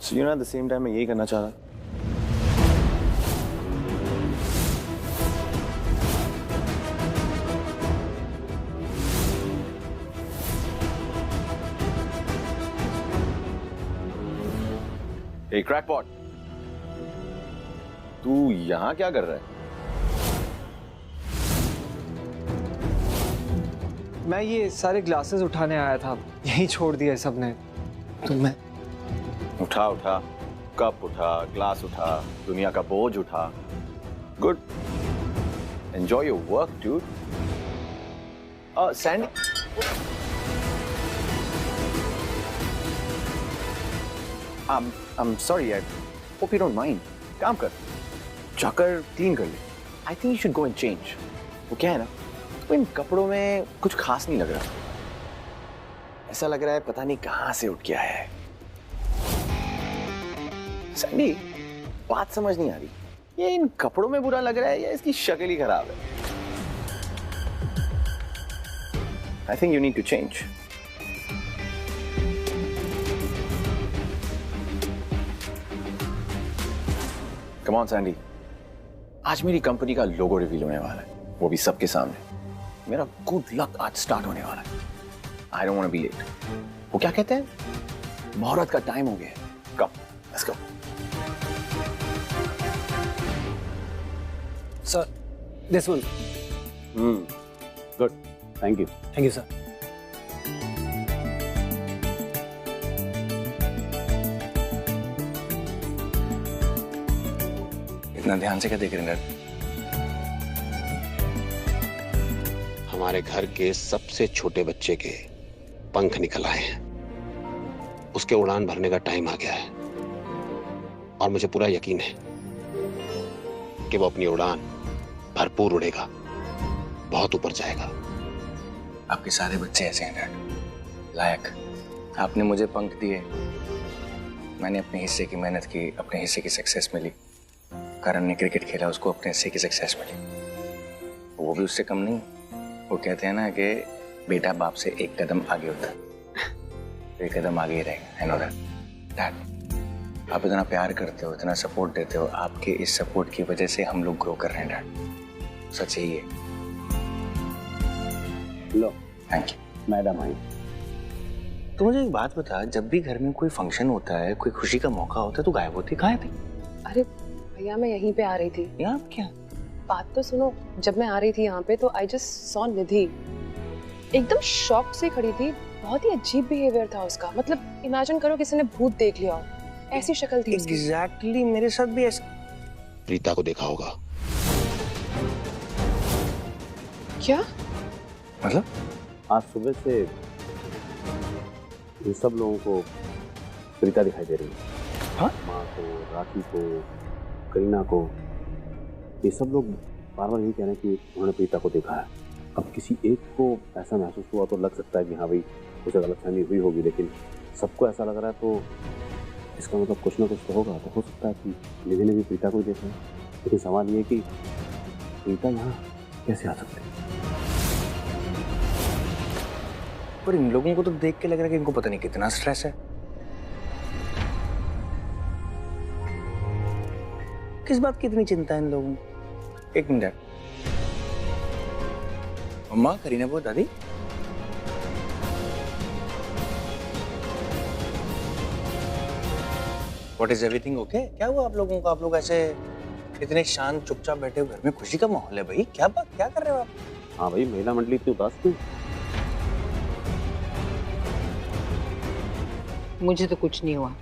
So you know, at the same time मैं यही करना चाह रहा। Hey crackpot, तू यहाँ क्या कर रहा है? मैं ये सारे ग्लासेस उठाने आया था, यहीं छोड़ दिया सबने। तो मैं उठा उठा, कप उठा, ग्लास उठा, दुनिया का बोझ उठा। Good, enjoy your work dude. Sandy, I'm sorry, I hope you don't mind. काम कर, जाकर क्लीन कर ले। I think you should go and change. वो क्या है ना, तो इन कपड़ों में कुछ खास नहीं लग रहा। ऐसा लग रहा है पता नहीं कहाँ से उठ के आया है। सैंडी, बात समझ नहीं आ रही, ये इन कपड़ों में बुरा लग रहा है या इसकी शक्ल ही खराब है? I think you need to change. Come on, Sandy. आज मेरी कंपनी का लोगो रिवील होने वाला है, वो भी सबके सामने। मेरा गुड लक आज स्टार्ट होने वाला है। I don't want to be late. वो क्या कहते हैं? मुहूर्त का टाइम हो गया है। Come, let's go. Sir, this one. Good. Thank you. Thank you, sir. इतना ध्यान से क्या देख रहे हैं? हमारे घर के सबसे छोटे बच्चे के पंख निकल आए हैं। उसके उड़ान भरने का टाइम आ गया है और मुझे पूरा यकीन है कि वो अपनी उड़ान भरपूर उड़ेगा, बहुत ऊपर जाएगा। आपके सारे बच्चे ऐसे हैं डैड, लायक। आपने मुझे पंख दिए, मैंने अपने हिस्से की मेहनत की, अपने हिस्से की सक्सेस मिली। करण ने क्रिकेट खेला, उसको अपने हिस्से की सक्सेस मिली, वो भी उससे कम नहीं। वो कहते हैं ना कि बेटा बाप से एक कदम आगे होता है, तो एक कदम आगे ही रहेगा। I know that. डैड, आप इतना प्यार करते हो, इतना सपोर्ट देते हो, आपके इस सपोर्ट की वजह से हम लोग ग्रो कर रहे हैं डैड, सच यही है। लो, थैंक यू। मैडम आई। तो मुझे एक बात बता, जब भी घर में कोई फंक्शन होता है, कोई खुशी का मौका होता है, तो गायब होती कहाँ थी? अरे भैया, मैं यहीं पे आ रही थी। यहाँ क्या? बात तो सुनो। जब मैं आ रही थी यहाँ पे तो आई जस्ट सॉ निधि, एकदम शॉक से खड़ी थी। बहुत ही अजीब बिहेवियर था उसका। मतलब इमेजिन करो किसी ने भूत देख लिया हो, ऐसी शक्ल थी उसकी। एग्जैक्टली मेरे साथ भी ऐसा। प्रीता को देखा होगा। क्या मतलब? आज सुबह से इन सब लोगों को प्रीता दिखाई दे रही है। हाँ? माँ को, राखी को, करीना को, ये सब लोग बार बार यही कह रहे हैं कि उन्होंने प्रीता को देखा है। अब किसी एक को ऐसा महसूस हुआ तो लग सकता है कि हाँ भाई उसे गलतफहमी हुई होगी, लेकिन सबको ऐसा लग रहा है तो इसका मतलब कुछ ना कुछ तो होगा। तो हो सकता है कि निधि ने भी प्रीता को ही देखा है, लेकिन सवाल ये है कि प्रीता यहाँ कैसे आ सकती है? पर इन लोगों को तो देख के लग रहा है कि इनको पता नहीं कितना स्ट्रेस है। किस बात की इतनी चिंता है इन लोगों को? एक मिनट। अम्मा, करीना वो दादी, व्हाट इज एवरीथिंग ओके? क्या हुआ आप लोगों को? आप लोग ऐसे इतने शांत चुपचाप बैठे हो, घर में खुशी का माहौल है भाई। क्या बात, क्या कर रहे हो आप? हाँ भाई, महिला मंडली इतनी उदास क्यों? मुझे तो कुछ नहीं हुआ,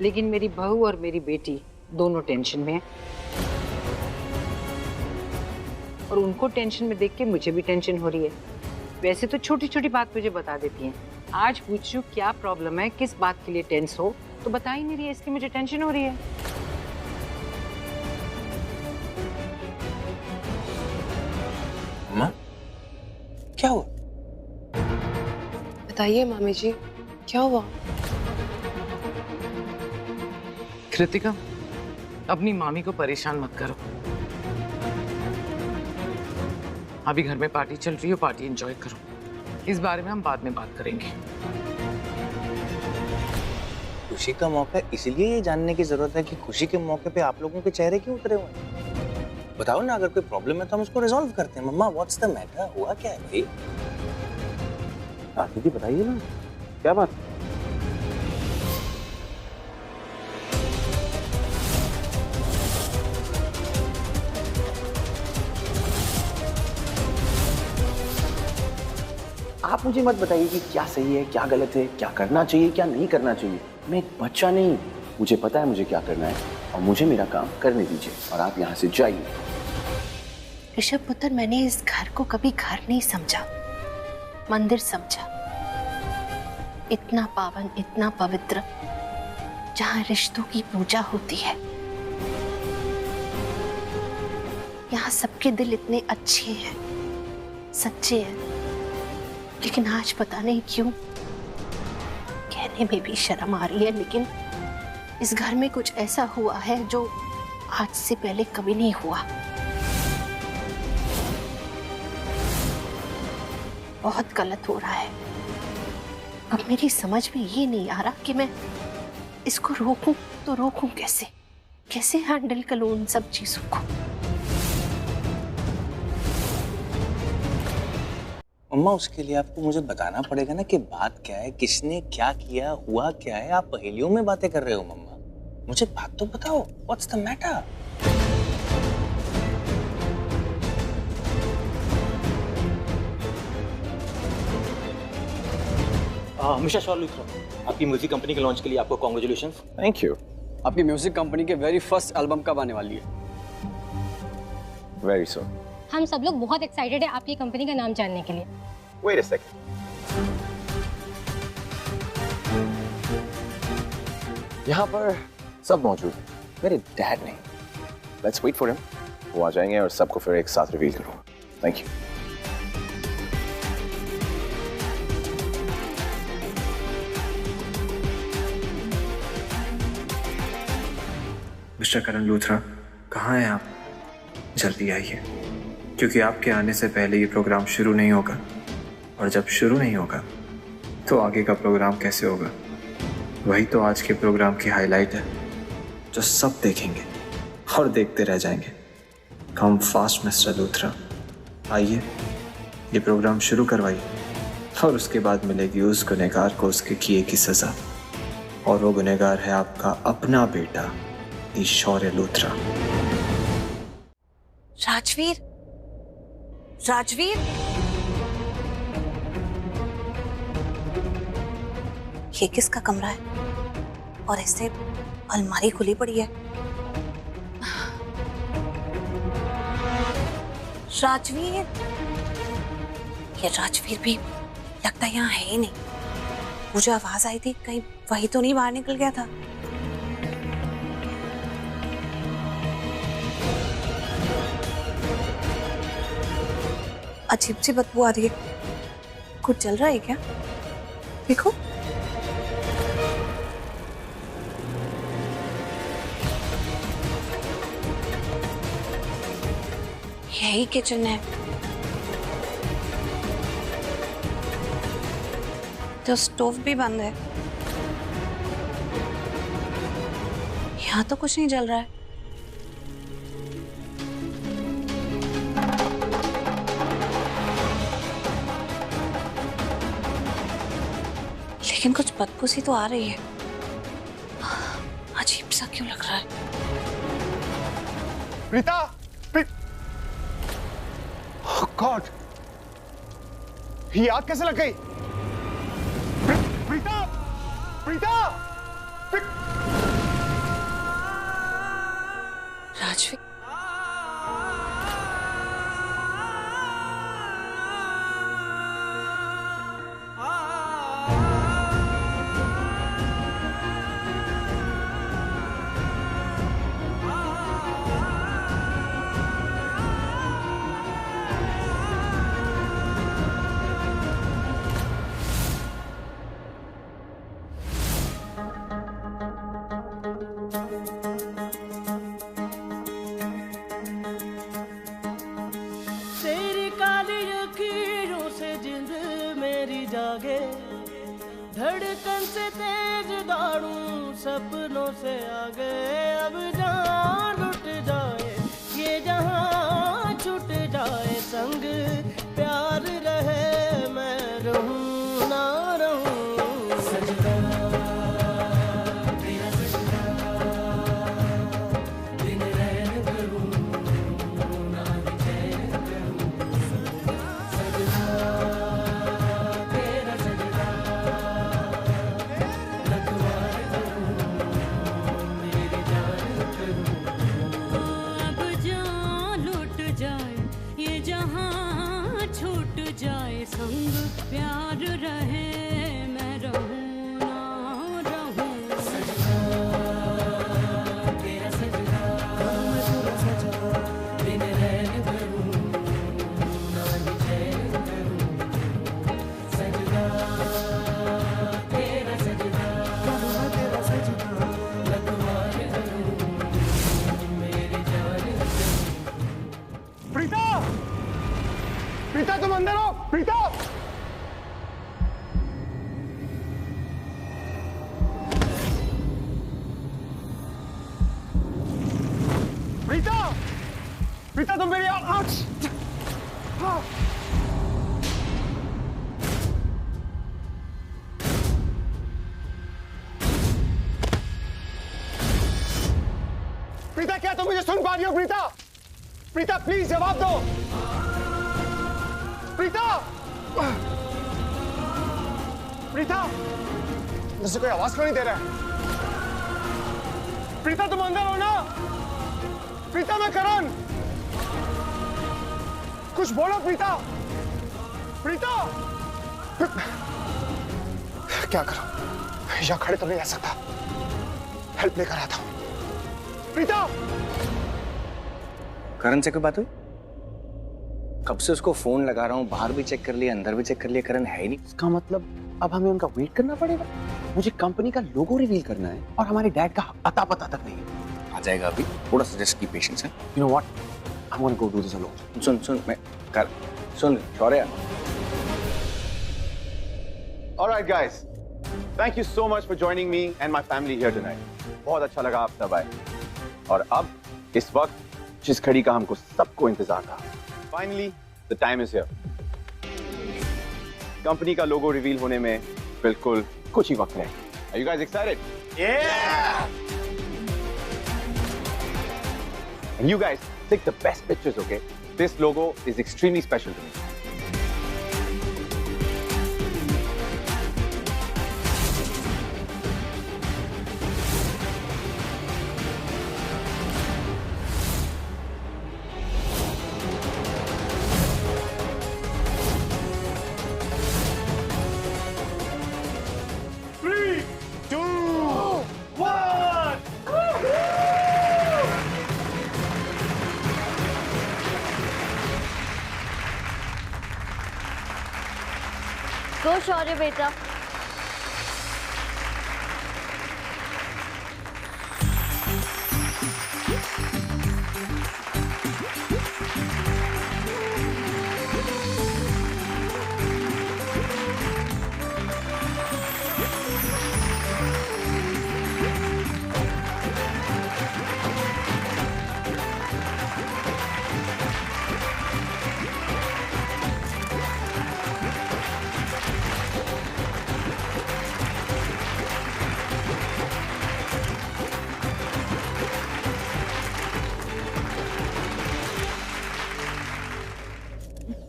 लेकिन मेरी बहू और मेरी बेटी दोनों टेंशन में हैं। और उनको टेंशन में देख के मुझे भी टेंशन हो रही है। वैसे तो छोटी छोटी बात मुझे बता देती हैं, आज पूछूं क्या प्रॉब्लम है, किस बात के लिए टेंस हो, तो बता ही नहीं रही है, इसलिए मुझे टेंशन हो रही है। अम्मा, क्या हुआ? बताइए मामी जी, क्या हुआ? कृतिका, अपनी मामी को परेशान मत करो। अभी घर में पार्टी चल रही है, पार्टी एंजॉय करो। इस बारे में हम बाद में बात करेंगे। खुशी का मौका है, इसलिए ये जानने की जरूरत है कि खुशी के मौके पे आप लोगों के चेहरे क्यों उतरे हुए हैं। बताओ ना, अगर कोई प्रॉब्लम है तो हम उसको रिजॉल्व करते हैं। मम्मा व्हाट्स द मैटर, हुआ क्या है भाई? आरती जी बताइए ना, क्या बात? आप मुझे मत बताइए कि क्या सही है, क्या गलत है, क्या करना चाहिए, क्या नहीं करना चाहिए। मैं एक बच्चा नहीं, मुझे पता है मुझे क्या करना है और मुझे मेरा काम करने दीजिए और आप यहाँ से जाइए। ऋषभ पुत्र, मैंने इस घर को कभी घर नहीं समझा, मंदिर समझा। इतना पावन, इतना पवित्र, जहाँ रिश्तों की पूजा होती है। यहाँ सबके दिल इतने अच्छे हैं, सच्चे हैं, लेकिन आज पता नहीं क्यों कहने में भी शर्म आ रही है, लेकिन इस घर में कुछ ऐसा हुआ है जो आज से पहले कभी नहीं हुआ। बहुत गलत हो रहा है। अब मेरी समझ में ये नहीं आ रहा कि मैं इसको रोकूं तो रोकूं कैसे, कैसे हैंडल करूं उन सब चीजों को। मम्मा, उसके लिए आपको मुझे बताना पड़ेगा ना कि बात क्या है, किसने क्या किया, हुआ क्या है। आप पहेलियों में बातें कर रहे हो मम्मा, मुझे बात तो बताओ। What's the matter? Mister shawl Luthra, आपकी म्यूजिक कंपनी के लॉन्च के लिए आपको कॉन्ग्रेचुलेशंस। Thank you. आपकी म्यूजिक कंपनी के वेरी फर्स्ट एल्बम कब आने वाली है? Very soon. हम सब लोग बहुत एक्साइटेड है आपकी कंपनी का नाम जानने के लिए। Wait a second. यहाँ पर सब मौजूद हैं, मेरे डैड नहीं। Let's wait for him. वो आ जाएंगे और सबको फिर एक साथ रिवील करूँगा। Thank you. Mister Karan Luthra, कहाँ हैं आप? जल्दी आइए, क्योंकि आपके आने से पहले ये प्रोग्राम शुरू नहीं होगा, और जब शुरू नहीं होगा तो आगे का प्रोग्राम कैसे होगा? वही तो आज के प्रोग्राम की हाईलाइट है, जो सब देखेंगे और देखते रह जाएंगे। कम फास्ट मिस्टर लूथरा, आइए, ये प्रोग्राम शुरू करवाइए, और उसके बाद मिलेगी उस गुनहगार को उसके किए की सजा, और वो गुनहगार है आपका अपना बेटा शौर्य लूथरा। राजवीर, राजवीर, ये किसका कमरा है और ऐसे अलमारी खुली पड़ी है? राजवीर, ये राजवीर भी लगता यहाँ है ही नहीं। मुझे आवाज आई थी, कहीं वही तो नहीं बाहर निकल गया था? अजीब सी बदबू आ रही है, कुछ चल रहा है क्या? देखो, यही किचन है, तो स्टोव भी बंद है। यहाँ तो कुछ नहीं जल रहा है। लेकिन कुछ बदबू सी तो आ रही है, अजीब सा क्यों लग रहा है? प्रीता, ओह गॉड, ये आग कैसे लग गई? प्रीता, प्रीता, राजवीर, धड़कन से तेज दौड़ूं सपनों से आगे, अब जान लुट जाए ये जहां छूट जाए संग प्यार रहे मैं रहूं ना रहूं सजना तेरा सजना दिन रैन करूं ना चैन करूं सजना तेरा सजना लखवार करूं मेरी जान करूं अब जान लुट जाए ये जहां छूट जाए संग प्यार रहे मैं रहूं ना रहूं सजना तेरा सजना तेरा सजना दिन रैन करूं ना चैन करूं सजना तेरा सजना लखवार करूं मेरी जान करूं। प्रीता, प्रीता तुम अंदर हो। प्रीता, प्रीता, प्रीता तुम मेरी आँख। हाँ। प्रीता क्या तुम मुझे सुन पा रही हो? प्रीता, प्रीता प्लीज जवाब दो। प्रीता, प्रीता मुझे कोई आवाज क्यों नहीं दे रहा है? प्रीता तुम अंदर हो ना? प्रीता मैं करण, कुछ बोलो प्रीता। प्रीता क्या करूं, यहाँ खड़े तो नहीं रह सकता, हेल्प लेकर आता हूं। प्रीता, करण से कोई बात हुई? कब से उसको फोन लगा रहा हूँ, बाहर भी चेक कर लिया, अंदर भी चेक कर लिया, करण है ही नहीं। इसका मतलब अब हमें उनका वेट करना पड़ेगा। मुझे कंपनी का लोगो रिवील करना है और हमारे डैड का अता पता तक नहीं है। आ जाएगा अभी, थोड़ा सा जस्ट की पेशेंस है। You know what, I want to go do this alone. सुन मैं कर सुन शौर्य। Alright guys, thank you so much for joining me and my family here tonight. बहुत अच्छा लगा आप सब आए। और अब इस वक्त जिस घड़ी का हमको सबको इंतजार था, finally the time is here. Company का लोगो रिवील होने में बिल्कुल कुछ ही वक्त है। Are you guys excited? Yeah! And you guys take the best pictures, okay? This logo is extremely special to me. गो शौर्य बेटा।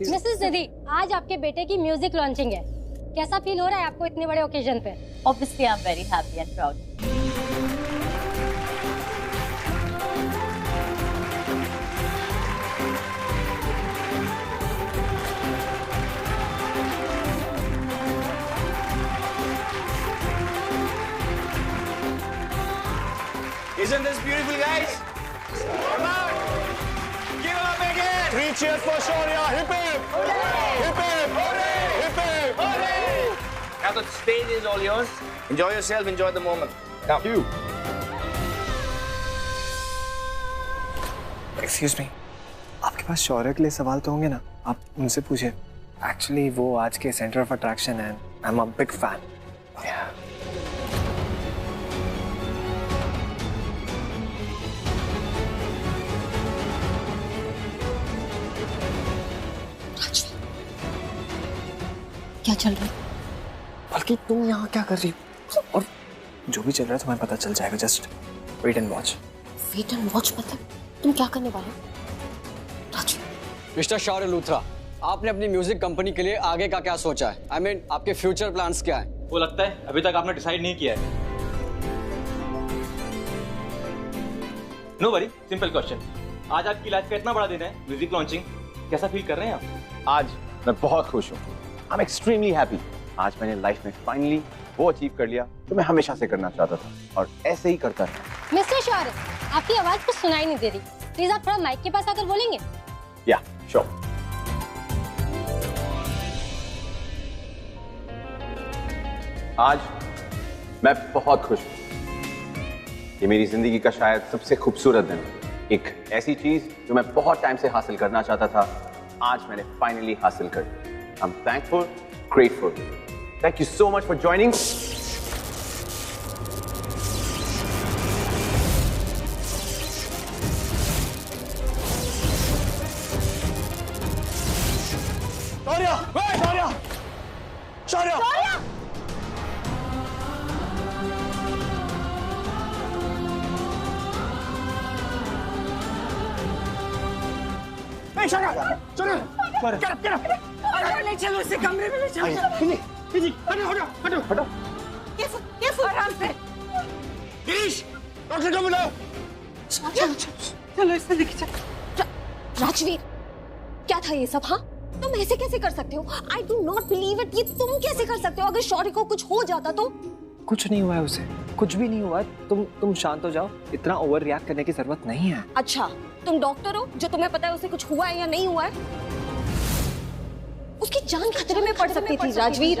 मिसेस निधि, आज आपके बेटे की म्यूजिक लॉन्चिंग है। कैसा फील हो रहा है आपको इतने बड़े ओकेजन पे? Obviously, I'm very happy and proud. Isn't this beautiful, guys? Come on! Give them up again! 3 cheers for Shaurya! Hip hip! Hip hip! Hip hip! Now the stage is all yours. Enjoy yourself, enjoy the moment. Come. You. Excuse me. आपके पास शौर्य के लिए सवाल तो होंगे ना? आप उनसे पूछिए। Actually वो आज के सेंटर ऑफ अट्रैक्शन है। I'm a big fan. क्या चल रहा है? बल्कि तुम यहाँ क्या कर रही हो? और जो भी चल रहा है तुम्हें पता चल जाएगा। Just wait and watch. Wait and watch मतलब तुम क्या करने वाले हो? राजू। मिस्टर शौर्य लूथरा, आपने अपनी म्यूजिक कंपनी के लिए आगे का क्या सोचा है? I mean, आपके फ्यूचर प्लान्स क्या हैं? वो लगता है अभी तक आपने डिसाइड नहीं किया है। No worry, simple question. आज आपकी लाइफ का इतना बड़ा दिन है, म्यूजिक लॉन्चिंग, कैसा फील कर रहे हैं आप? आज मैं बहुत खुश हूँ। I am extremely happy. आज मैंने लाइफ में फाइनली वो अचीव कर लिया जो मैं हमेशा से करना चाहता था, और ऐसे ही करता रहा। मिस्टर शौर्य, आपकी आवाज कुछ सुनाई नहीं दे रही, प्लीज आप थोड़ा माइक के पास आकर बोलेंगे? या श्योर। आज मैं बहुत खुश हूँ। ये मेरी जिंदगी का शायद सबसे खूबसूरत दिन है। एक ऐसी चीज जो मैं बहुत टाइम से हासिल करना चाहता था, आज मैंने फाइनली हासिल कर ली। I'm thankful, grateful. Thank you so much for joining. शौर्य! शौर्य! शौर्य! ले चलो इसे कमरे में ले चलो। हटो हटो। आराम से। गिरीश, डॉक्टर को बुलाओ। चलो इसे लेके चलो। राजवीर, क्या था ये सब? हाँ, तुम ऐसे कैसे कर सकते हो? I do not believe it. ये तुम कैसे कर सकते हो? अगर शौर्य को कुछ हो जाता तो? कुछ नहीं हुआ है उसे, कुछ भी नहीं हुआ है। तुम शांत हो जाओ। इतना ओवर रिएक्ट करने की जरूरत नहीं है। अच्छा, तुम डॉक्टर हो जो तुम्हें पता है उसे कुछ हुआ है या नहीं हुआ है? उसकी जान खतरे में पड़ सकती थी राजवीर।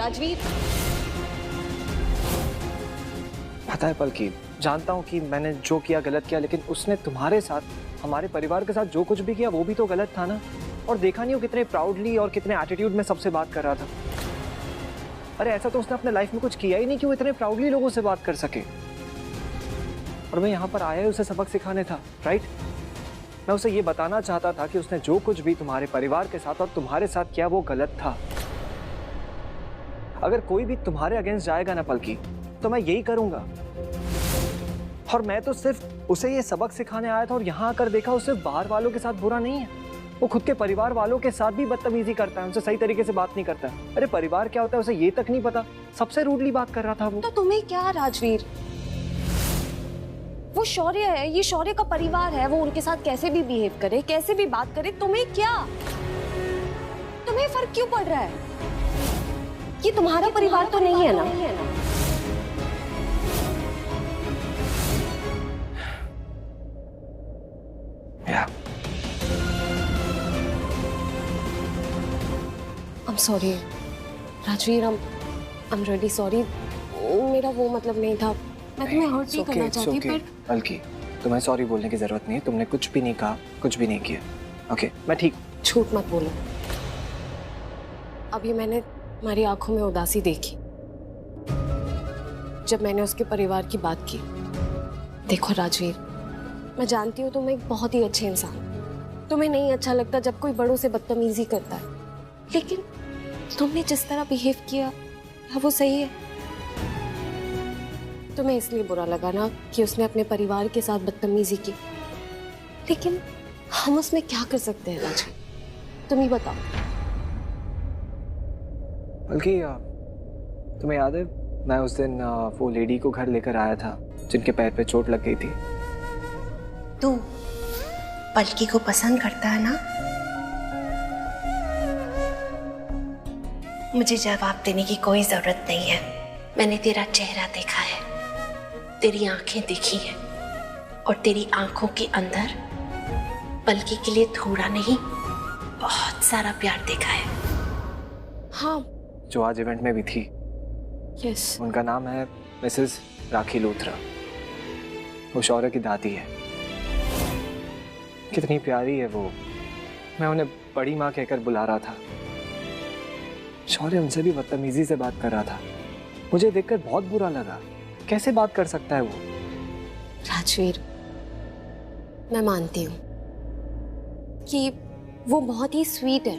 पता है पलकी, जानता हूँ कि मैंने जो किया गलत किया, लेकिन उसने तुम्हारे साथ, हमारे परिवार के साथ जो कुछ भी किया वो भी तो गलत था ना। और देखा नहीं हो कितने प्राउडली और कितने एटीट्यूड में सबसे बात कर रहा था। अरे ऐसा तो उसने अपने लाइफ में कुछ किया ही नहीं कि वो इतने प्राउडली लोगों से बात कर सके। और मैं यहाँ पर आया ही उसे सबक सिखाने था, राइट? मैं उसे ये बताना चाहता था कि उसने जो कुछ भी तुम्हारे परिवार के साथ और तुम्हारे साथ किया वो गलत था। अगर कोई भी तुम्हारे अगेंस्ट जाएगा ना पलकी, तो मैं यही करूंगा। और मैं तो सिर्फ उसे ये सबक सिखाने आया था, और यहाँ आकर देखा उसे बाहर वालों के साथ बुरा नहीं है, वो खुद के परिवार वालों के साथ भी बदतमीजी करता है, उनसे सही तरीके से बात नहीं करता। अरे परिवार क्या होता है उसे ये तक नहीं पता, सबसे रूडली बात कर रहा था वो। तो तुम्हें क्या राजवीर? वो शौर्य है, ये शौर्य का परिवार है, वो उनके साथ कैसे भी बिहेव करे, कैसे भी बात करे, तुम्हें क्या? तुम्हें फर्क क्यों पड़ रहा है? ये तुम्हारा परिवार तो नहीं है ना? I'm sorry, Rajveer, I'm really sorry. मेरा वो मतलब नहीं था, मैं तुम्हें हर्ट नहीं करना चाहती, पर बल्कि तुम्हें सॉरी बोलने की जरूरत नहीं है। तुमने कुछ भी नहीं कहा, कुछ भी नहीं किया। ओके, मैं ठीक। झूठ मत बोलो। अभी मैंने तुम्हारी आंखों में उदासी देखी जब मैंने उसके परिवार की बात की। देखो राजवीर, मैं जानती हूँ तुम एक बहुत ही अच्छे इंसान, तुम्हें नहीं अच्छा लगता जब कोई बड़ों से बदतमीजी करता है, लेकिन तुमने जिस तरह बिहेव किया वो सही है? तुम्हें इसलिए बुरा लगा ना कि उसने अपने परिवार के साथ बदतमीजी की, लेकिन हम उसमें क्या कर सकते हैं राजवीर, तुम ही बताओ। बल्कि तुम्हें याद है मैं उस दिन वो लेडी को घर लेकर आया था जिनके पैर पे चोट लग गई थी? तू पलकी को पसंद करता है ना? मुझे जवाब देने की कोई जरूरत नहीं है। मैंने तेरा चेहरा देखा है, तेरी आंखें देखी हैं, और तेरी आंखों के अंदर पलकी के लिए थोड़ा नहीं बहुत सारा प्यार देखा है। हाँ, जो आज इवेंट में भी थी। यस। उनका नाम है मिसेस राखी लूथरा। वो शौर्य की दादी है। कितनी प्यारी है वो। मैं उन्हें बड़ी माँ कहकर बुला रहा था। शौर्य उनसे भी बदतमीजी से बात कर रहा था। मुझे देखकर बहुत बुरा लगा। कैसे बात कर सकता है वो? राजवीर, मैं मानती हूँ कि वो बहुत ही स्वीट है,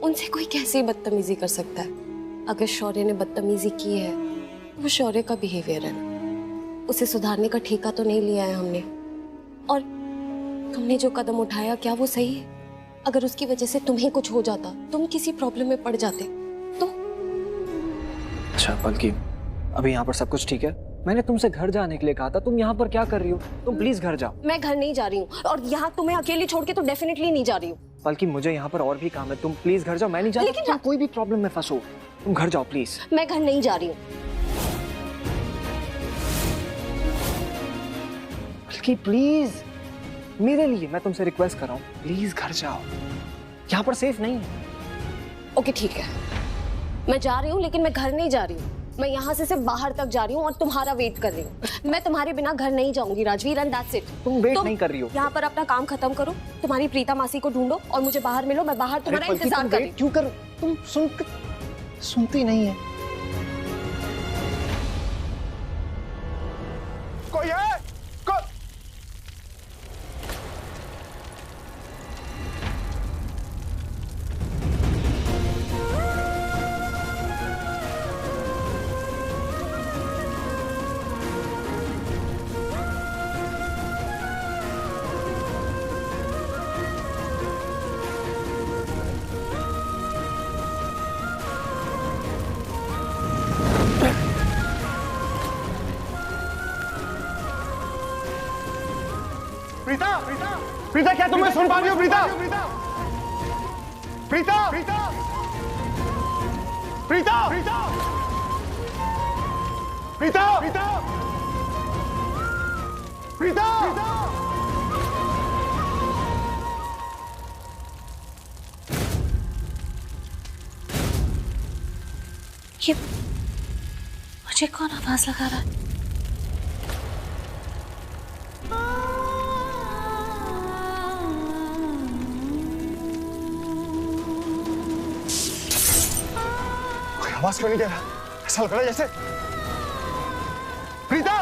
उनसे कोई कैसे बदतमीजी कर सकता है। अगर शौर्य ने बदतमीजी की है तो वो शौर्य का बिहेवियर है ना, उसे सुधारने का ठेका तो नहीं लिया है हमने। और तुमने जो कदम उठाया, क्या वो सही है? अगर उसकी वजह से तुम्हें कुछ हो जाता, तुम किसी प्रॉब्लम में पड़ जाते तो? अच्छा बल्कि अभी यहाँ पर सब कुछ ठीक है? मैंने तुमसे घर जाने के लिए कहा था, तुम यहाँ पर क्या कर रही हो? तुम प्लीज घर जाओ। मैं घर नहीं जा रही हूँ, और यहाँ तुम्हें अकेले छोड़ के तो डेफिनेटली नहीं जा रही हूँ। बल्कि मुझे यहाँ पर और भी काम है, तुम प्लीज घर जाओ। मैं नहीं जा रही, तुम कोई भी प्रॉब्लम में फंसो, तुम घर जाओ प्लीज। मैं घर नहीं जा रही हूँ। बल्कि प्लीज, मेरे लिए मैं तुमसे रिक्वेस्ट कर रहा हूँ, प्लीज घर जाओ, यहाँ पर सेफ नहीं है। ओके ठीक है, मैं जा रही हूँ, लेकिन मैं घर नहीं जा रही हूँ। मैं यहाँ से सिर्फ बाहर तक जा रही हूँ और तुम्हारा वेट कर रही हूँ। मैं तुम्हारे बिना घर नहीं जाऊंगी राजवीर, एंड दैट्स इट। तुम वेट नहीं कर रही हो। यहाँ पर अपना काम खत्म करो, तुम्हारी प्रीता मासी को ढूंढो और मुझे बाहर मिलो। मैं बाहर तुम्हारा इंतजार कर रही हूँ। क्यों करो? तुम सुनती नहीं है। कोई है? प्रीता, प्रीता क्या तुम सुन पा रही हो? प्रीता, प्रीता, प्रीता, प्रीता, प्रीता, प्रीता, प्रीता, ये मुझे कौन आवाज लगा रहा है? आवाज क्यों नहीं दे रहा? ऐसा लग रहा है जैसे प्रीता